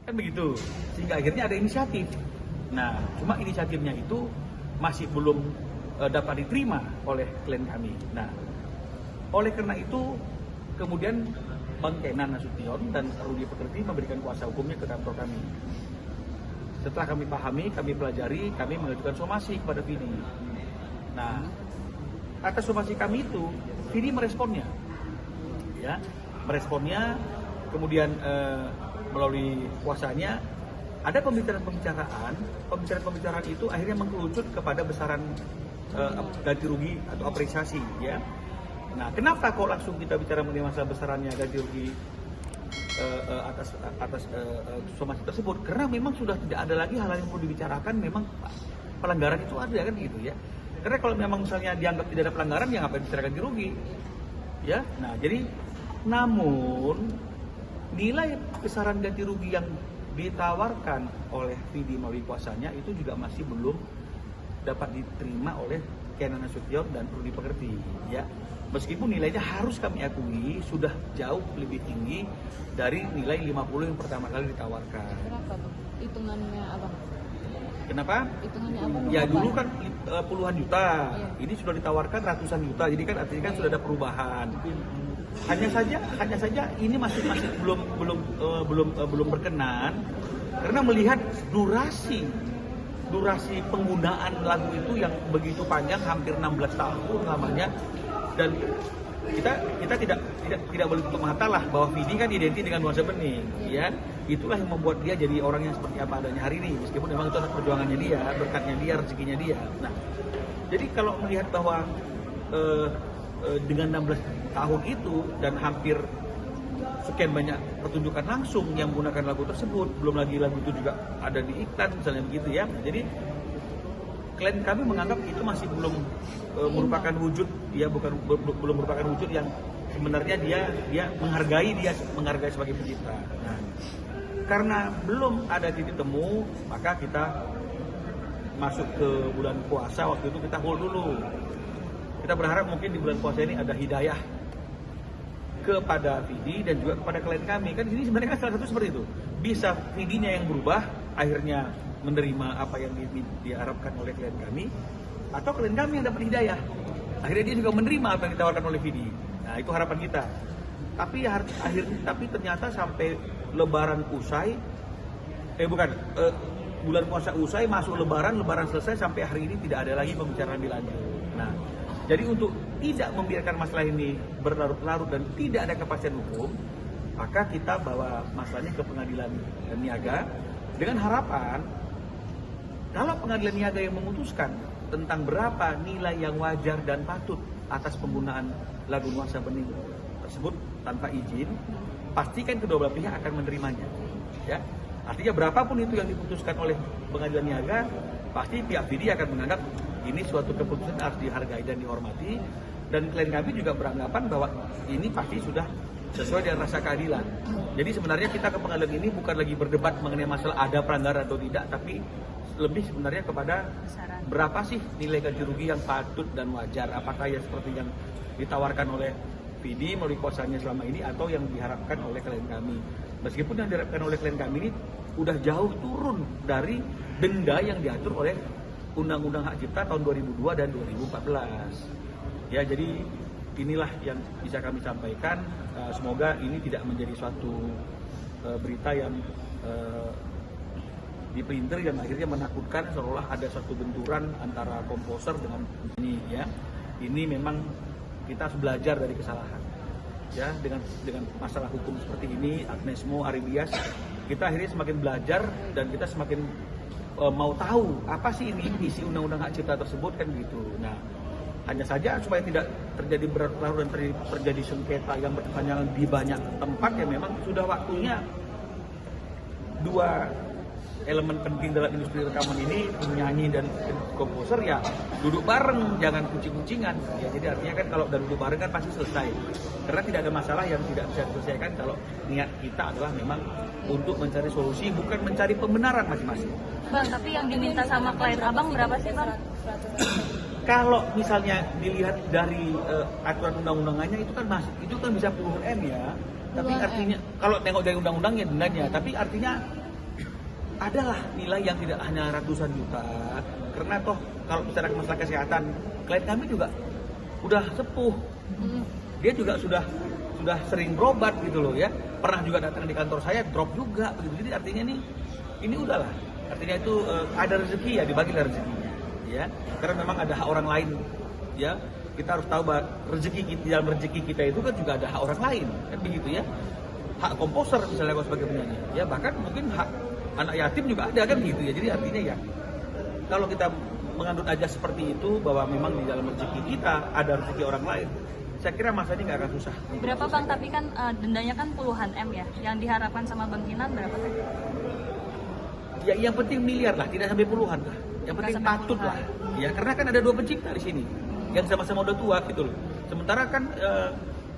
kan begitu. Sehingga akhirnya ada inisiatif. Nah, cuma inisiatifnya itu masih belum dapat diterima oleh klien kami. Nah, oleh karena itu kemudian Bang Kenan Nasution dan Rudy Pekerti memberikan kuasa hukumnya ke kantor kami. Setelah kami pahami, kami pelajari, kami mengajukan somasi kepada Vidi. Nah, atas somasi kami itu, Vidi meresponnya, ya, meresponnya, kemudian melalui kuasanya ada pembicaraan itu akhirnya mengerucut kepada besaran ganti rugi atau apresiasi, ya. Nah, kenapa kok langsung kita bicara mengenai masalah besarannya ganti rugi atas somasi tersebut? Karena memang sudah tidak ada lagi hal yang perlu dibicarakan, memang pelanggaran itu ada kan gitu ya. Karena kalau memang misalnya dianggap tidak ada pelanggaran, ya ngapain bicara ganti rugi, ya. Nah, jadi namun nilai besaran ganti rugi yang ditawarkan oleh Vidi melalui kuasanya itu juga masih belum dapat diterima oleh Kenan Nasution dan Rudy Pekerti, ya. Meskipun nilainya harus kami akui sudah jauh lebih tinggi dari nilai 50 yang pertama kali ditawarkan. Kenapa tuh? Hitungannya Abang? Kenapa? Hitungannya Abang? Ya berapa? dulu kan puluhan juta, Iya. Ini sudah ditawarkan ratusan juta, jadi kan artinya kan sudah ada perubahan. Hanya saja ini masih belum berkenan karena melihat durasi penggunaan lagu itu yang begitu panjang, hampir 16 tahun lamanya, dan kita tidak boleh tutup mata lah bahwa Vidi kan identik dengan nuansa bening, ya. Itulah yang membuat dia jadi orang yang seperti apa adanya hari ini, meskipun memang itu perjuangannya dia, berkatnya dia, rezekinya dia. Nah, jadi kalau melihat bahwa dengan 16 tahun itu dan hampir sekian banyak pertunjukan langsung yang menggunakan lagu tersebut, belum lagi lagu itu juga ada di iklan misalnya begitu, ya. Jadi klien kami menganggap itu masih belum merupakan wujud, ya, belum merupakan wujud yang sebenarnya dia menghargai sebagai pencipta. Nah, karena belum ada titik temu, maka kita masuk ke bulan puasa, waktu itu kita hold dulu. Kita berharap mungkin di bulan puasa ini ada hidayah kepada Vidi dan juga kepada klien kami. Kan ini sebenarnya kan salah satu seperti itu. Bisa Vidinya yang berubah, akhirnya menerima apa yang diharapkan oleh klien kami, atau klien kami yang dapat hidayah, akhirnya dia juga menerima apa yang ditawarkan oleh Vidi. Nah, itu harapan kita. Tapi ternyata sampai Lebaran usai, bulan puasa usai, masuk Lebaran selesai, sampai hari ini tidak ada lagi pembicaraan lebih lanjut. Nah, jadi untuk tidak membiarkan masalah ini berlarut-larut dan tidak ada kepastian hukum, maka kita bawa masalahnya ke pengadilan niaga dengan harapan kalau pengadilan niaga yang memutuskan tentang berapa nilai yang wajar dan patut atas penggunaan lagu nuansa bening tersebut tanpa izin, pastikan kedua belah pihak akan menerimanya, ya. Artinya berapapun itu yang diputuskan oleh pengadilan niaga, pasti pihak Vidi akan menganggap ini suatu keputusan harus dihargai dan dihormati, dan klien kami juga beranggapan bahwa ini pasti sudah sesuai dengan rasa keadilan. Jadi sebenarnya kita ke pengadilan ini bukan lagi berdebat mengenai masalah ada pelanggaran atau tidak, tapi lebih sebenarnya kepada berapa sih nilai ganti rugi yang patut dan wajar, apakah ya seperti yang ditawarkan oleh Vidi melalui kuasanya selama ini atau yang diharapkan oleh klien kami. Meskipun yang diharapkan oleh klien kami ini udah jauh turun dari denda yang diatur oleh Undang-Undang Hak Cipta tahun 2002 dan 2014. Ya, jadi inilah yang bisa kami sampaikan. Semoga ini tidak menjadi suatu berita yang dipelintir yang akhirnya menakutkan seolah ada suatu benturan antara komposer dengan penyanyi, ya. Ini memang kita harus belajar dari kesalahan, ya. Dengan masalah hukum seperti ini, Agnesmo, Aribias, kita akhirnya semakin belajar dan kita semakin mau tahu apa sih ini isi Undang-Undang Hak Cipta tersebut, kan gitu. Nah, hanya saja supaya tidak terjadi berlarut dan terjadi sengketa yang berkepanjangan di banyak tempat, ya memang sudah waktunya dua elemen penting dalam industri rekaman ini, penyanyi dan komposer, ya duduk bareng, jangan kucing-kucingan, ya. Jadi artinya kan kalau udah duduk bareng kan pasti selesai, karena tidak ada masalah yang tidak bisa diselesaikan kalau niat kita adalah memang untuk mencari solusi, bukan mencari pembenaran masing-masing. Bang, tapi yang diminta sama klien Abang berapa sih, Bang? Kalau misalnya dilihat dari aturan undang-undangannya itu kan bisa puluhan M, ya. Tapi artinya kalau tengok dari undang-undangnya dendanya, tapi artinya adalah nilai yang tidak hanya ratusan juta, karena toh kalau bicara masalah kesehatan, klien kami juga udah sepuh, dia juga sudah sering berobat gitu loh ya, pernah juga datang di kantor saya drop juga begitu. Jadi artinya ini udahlah, artinya itu ada rezeki ya, dibagilah rezekinya ya, karena memang ada hak orang lain ya. Kita harus tahu bahwa dalam rezeki kita itu kan juga ada hak orang lain kan begitu ya, hak komposer misalnya kalau sebagai penyanyi ya, bahkan mungkin hak anak yatim juga ada kan gitu ya. Jadi artinya ya kalau kita mengandung aja seperti itu bahwa memang di dalam rezeki kita ada rezeki orang lain, saya kira masa ini nggak akan susah. Berapa Bang? Tapi kan dendanya kan puluhan M ya. Yang diharapkan sama Bang Kinan berapa sih? Ya yang penting miliar lah, tidak sampai puluhan lah. Yang penting patut lah. Ya karena kan ada dua pencipta di sini yang sama-sama udah tua gitu loh. Sementara kan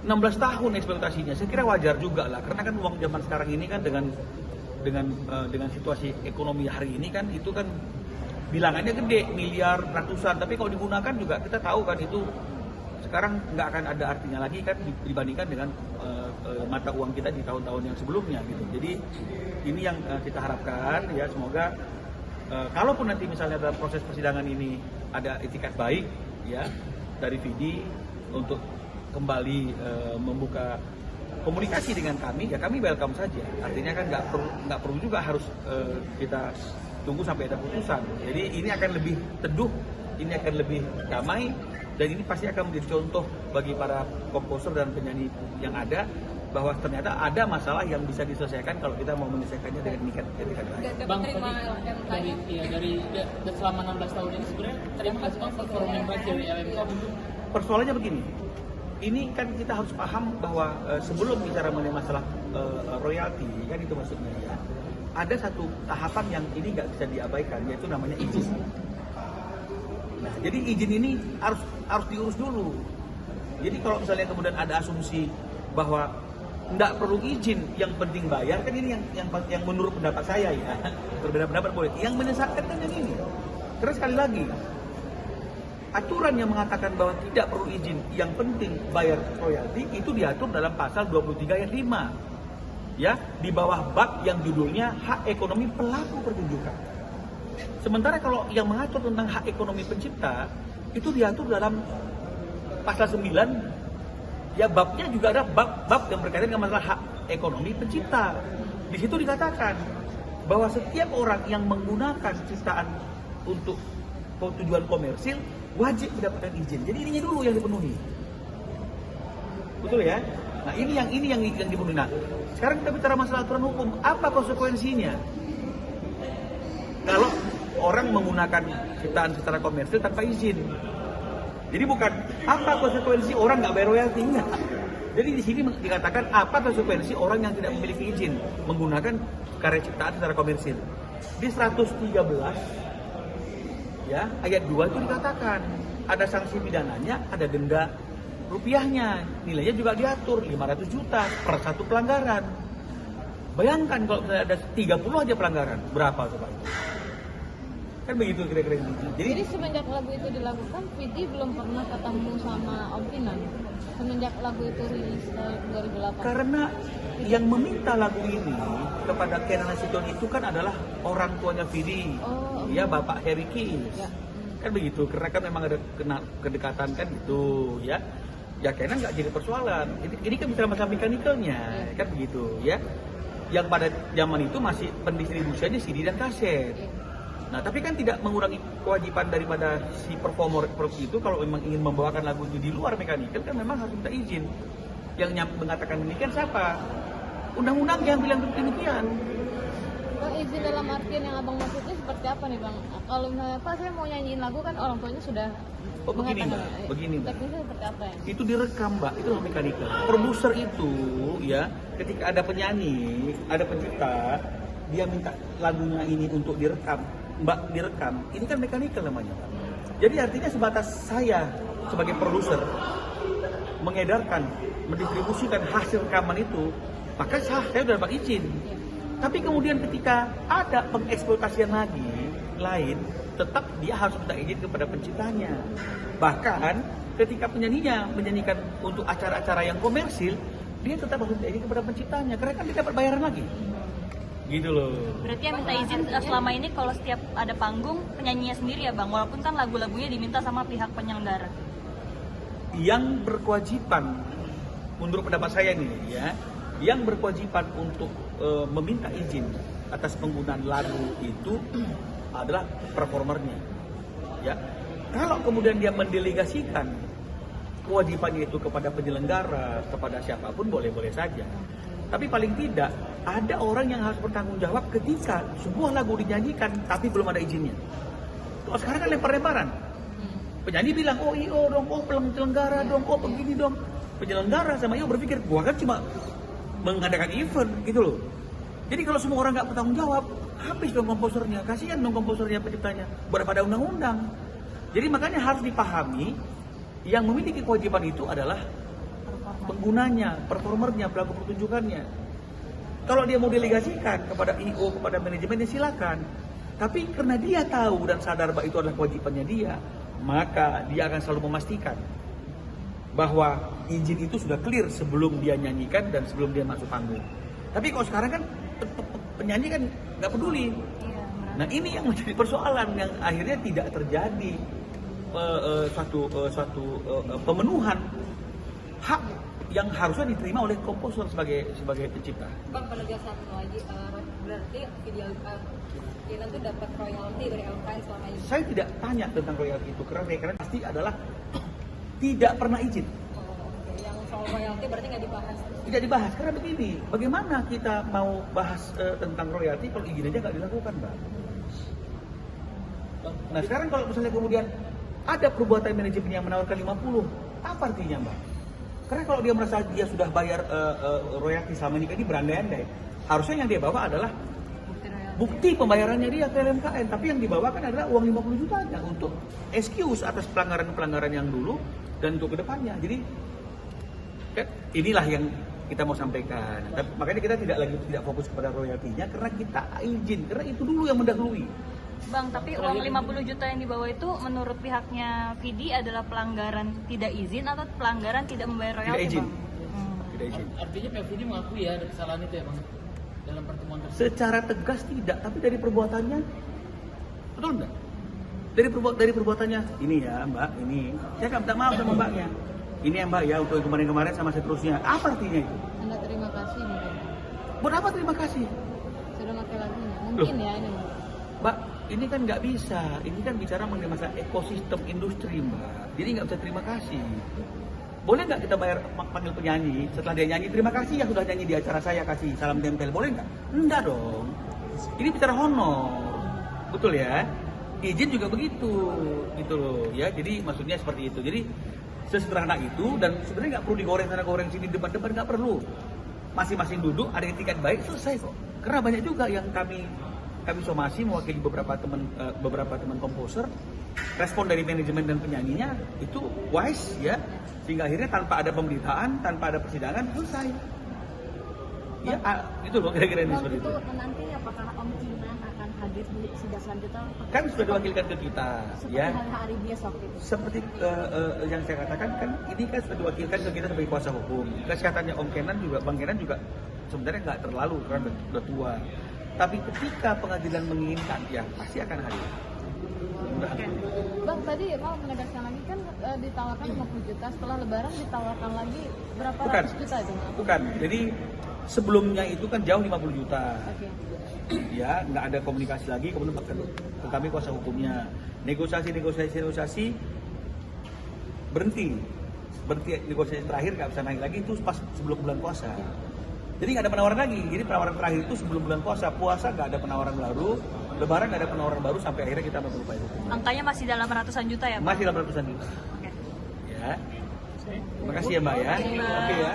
16 tahun ekspektasinya, saya kira wajar juga lah. Karena kan uang zaman sekarang ini kan dengan situasi ekonomi hari ini kan itu kan bilangannya gede, miliar, ratusan. Tapi kalau digunakan juga kita tahu kan itu sekarang nggak akan ada artinya lagi kan dibandingkan dengan mata uang kita di tahun-tahun yang sebelumnya gitu. Jadi ini yang kita harapkan ya, semoga kalaupun nanti misalnya dalam proses persidangan ini ada etikat baik ya dari Vidi untuk kembali membuka komunikasi dengan kami, ya kami welcome saja. Artinya kan nggak perlu juga harus kita tunggu sampai ada putusan. Jadi ini akan lebih teduh, ini akan lebih damai, dan ini pasti akan menjadi contoh bagi para komposer dan penyanyi yang ada, bahwa ternyata ada masalah yang bisa diselesaikan kalau kita mau menyelesaikannya dengan etikat baik. Bang, dari selama 16 tahun ini sebenarnya terima kasih Bang performa yang baik dari LMK. Persoalannya begini, ini kan kita harus paham bahwa sebelum bicara mengenai masalah royalti, kan itu maksudnya ya, ada satu tahapan yang ini nggak bisa diabaikan, yaitu namanya izin. Nah, jadi izin ini harus diurus dulu. Jadi kalau misalnya kemudian ada asumsi bahwa nggak perlu izin, yang penting bayar, kan ini yang menurut pendapat saya ya, berbeda pendapat boleh. Yang menyesatkan kan yang ini. Terus sekali lagi, aturan yang mengatakan bahwa tidak perlu izin, yang penting bayar royalti, itu diatur dalam pasal 23 ayat 5. Ya, di bawah bab yang judulnya hak ekonomi pelaku pertunjukan. Sementara kalau yang mengatur tentang hak ekonomi pencipta itu diatur dalam pasal 9. Ya, babnya juga ada bab yang berkaitan dengan masalah hak ekonomi pencipta. Di situ dikatakan bahwa setiap orang yang menggunakan ciptaan untuk tujuan komersil wajib mendapatkan izin. Jadi ininya dulu yang dipenuhi. Betul ya? Nah, ini yang dipenuhi. Nah, sekarang kita bicara masalah aturan hukum. Apa konsekuensinya? Kalau orang menggunakan ciptaan secara komersil tanpa izin. Jadi bukan apa konsekuensi orang nggak bayar royalti, enggak. Jadi di sini dikatakan apa konsekuensi orang yang tidak memiliki izin menggunakan karya ciptaan secara komersil. Di 113 ya ayat 2 itu dikatakan ada sanksi pidananya, ada denda rupiahnya, nilainya juga diatur 500 juta per satu pelanggaran. Bayangkan kalau misalnya ada 30 aja pelanggaran, berapa coba? Kan begitu kira-kira gitu. Jadi semenjak lagu itu dilakukan, Vidi belum pernah ketemu sama Om Kinan semenjak lagu itu rilis 2008. Karena yang meminta lagu ini kepada Kenan Nasution itu kan adalah orang tuanya Vidi, ya Bapak Harry Keys. Ya. Kan begitu, karena kan memang ada kedekatan kan gitu, ya. Ya Kenan nggak jadi persoalan. Ini kan bicara masalah mekanikalnya, kan begitu, ya. Yang pada zaman itu masih pendistribusiannya CD dan kaset. Nah, tapi kan tidak mengurangi kewajiban daripada si performer itu kalau memang ingin membawakan lagu itu di luar mekanikal kan memang harus minta izin. Yang mengatakan demikian siapa? Undang-undang yang bilang demikian. Bang, izin dalam artian yang abang maksudnya seperti apa nih Bang? Kalau misalnya Pak saya mau nyanyiin lagu kan orang tuanya sudah begini Mbak, begini Mbak. Teknisnya seperti apa ya? Itu direkam Mbak, itu mekanikal. Produser itu ya, ketika ada penyanyi, ada pencipta, dia minta lagunya ini untuk direkam. Mbak direkam, ini kan mekanikal namanya. Jadi artinya sebatas saya sebagai produser mengedarkan, mendistribusikan hasil rekaman itu, maka saya sudah dapat izin. Tapi kemudian ketika ada pengeksploitasian lagi lain, tetap dia harus minta izin kepada penciptanya. Bahkan ketika penyanyinya menyanyikan untuk acara-acara yang komersil, dia tetap harus minta izin kepada penciptanya, karena kan dia dapat bayaran lagi. Gitu loh. Berarti yang minta izin selama ini kalau setiap ada panggung penyanyinya sendiri ya Bang, walaupun kan lagu-lagunya diminta sama pihak penyelenggara. Yang berkewajiban, menurut pendapat saya nih ya, yang berkewajiban untuk meminta izin atas penggunaan lagu itu adalah performernya. Ya, kalau kemudian dia mendelegasikan kewajibannya itu kepada penyelenggara, kepada siapapun boleh-boleh saja. Tapi paling tidak ada orang yang harus bertanggung jawab ketika sebuah lagu dinyanyikan tapi belum ada izinnya. Kalau sekarang kan lempar-lemparan. Penyanyi bilang, oh IO dong, oh penyelenggara dong, oh begini dong. Penyelenggara sama IO berpikir, gua kan cuma mengadakan event gitu loh. Jadi kalau semua orang nggak bertanggung jawab, habis dong komposernya, kasihan dong komposernya, penciptanya, pada undang-undang. Jadi makanya harus dipahami, yang memiliki kewajiban itu adalah penggunanya, performernya, pelaku pertunjukannya. Kalau dia mau delegasikan kepada IO, kepada manajemennya silakan. Tapi karena dia tahu dan sadar bahwa itu adalah kewajibannya dia, maka dia akan selalu memastikan bahwa izin itu sudah clear sebelum dia nyanyikan dan sebelum dia masuk panggung. Tapi kalau sekarang kan penyanyi kan nggak peduli. Nah ini yang menjadi persoalan yang akhirnya tidak terjadi suatu pemenuhan hak yang harusnya diterima oleh komposer sebagai pencipta. Bang, penegasan lagi, berarti video Kenan itu dapat royalti dari LKN selama ini? Saya tidak tanya tentang royalti itu karena pasti adalah tidak pernah izin. Oke. Yang soal royalti berarti nggak dibahas? Tidak dibahas karena begini, bagaimana kita mau bahas tentang royalti kalau izin aja nggak dilakukan, Mbak? Nah sekarang kalau misalnya kemudian ada perbuatan manajemen yang menawarkan 50, apa artinya, Mbak? Karena kalau dia merasa dia sudah bayar royalti selama ini berandai-andai, harusnya yang dia bawa adalah bukti pembayarannya dia ke LMKN, tapi yang dibawakan adalah uang 50 jutanya untuk excuse atas pelanggaran-pelanggaran yang dulu dan untuk kedepannya. Jadi kan inilah yang kita mau sampaikan. Makanya kita tidak fokus kepada royaltinya karena kita izin, karena itu dulu yang mendahului. Bang, tapi uang 50 juta yang dibawa itu menurut pihaknya Vidi adalah pelanggaran tidak izin atau pelanggaran tidak membayar royalti, Tidak izin. Bang? Tidak izin. Artinya Pak Vidi mengakui ya ada kesalahan itu ya Bang dalam pertemuan tersebut. Secara tegas tidak, tapi dari perbuatannya betul enggak? Dari perbuatannya ini ya Mbak, ini saya nggak minta maaf sama Mbaknya. Ini ya Mbak ya untuk yang kemarin-kemarin sama seterusnya. Apa artinya itu? Anda terima kasih mungkin. Buat apa terima kasih? Sudah pakai lagunya. Mungkin ya ini. Mbak, ini kan nggak bisa. Ini kan bicara mengenai masalah ekosistem industri Mbak. Jadi nggak bisa terima kasih. Boleh nggak kita panggil penyanyi setelah dia nyanyi terima kasih ya sudah nyanyi di acara saya kasih salam tempel, boleh nggak? Enggak dong. Ini bicara honor, betul ya? Izin juga begitu, gitu loh ya. Jadi maksudnya seperti itu. Jadi sesederhana itu dan sebenarnya nggak perlu digoreng sana goreng sini debat-debat nggak perlu. Masing-masing duduk ada etikat baik selesai kok. Karena banyak juga yang kami somasi mewakili beberapa teman komposer, respon dari manajemen dan penyanyinya itu wise ya, sehingga akhirnya tanpa ada pemberitaan, tanpa ada persidangan selesai. Ya, itu loh kira-kira ini seperti itu. Nanti apakah Om Kinan akan hadir di sidang selanjutnya? Kan sudah diwakilkan ke kita, Seperti ya. hari biasa itu. Seperti yang saya katakan kan ini kan sudah diwakilkan ke kita sebagai kuasa hukum. Kesehatannya Om Kenan juga, Bang Kenan juga sebenarnya nggak terlalu karena udah tua. Tapi ketika pengadilan menginginkan, ya pasti akan hadir. Bang, tadi mau menegaskan lagi kan ditawarkan 50 juta, setelah lebaran ditawarkan lagi berapa ratus juta itu? Bukan, jadi sebelumnya itu kan jauh 50 juta. Oke. Ya, nggak ada komunikasi lagi, kemudian kami kuasa hukumnya. Negosiasi berhenti negosiasi terakhir nggak bisa naik lagi itu pas sebelum bulan puasa. Jadi nggak ada penawaran lagi. Jadi penawaran terakhir itu sebelum bulan puasa nggak ada penawaran baru, lebaran nggak ada penawaran baru sampai akhirnya kita berupaya. Angkanya masih dalam ratusan juta ya, Bang? Masih dalam ratusan juta. Oke. Ya. Terima kasih ya Mbak ya. Oke ya.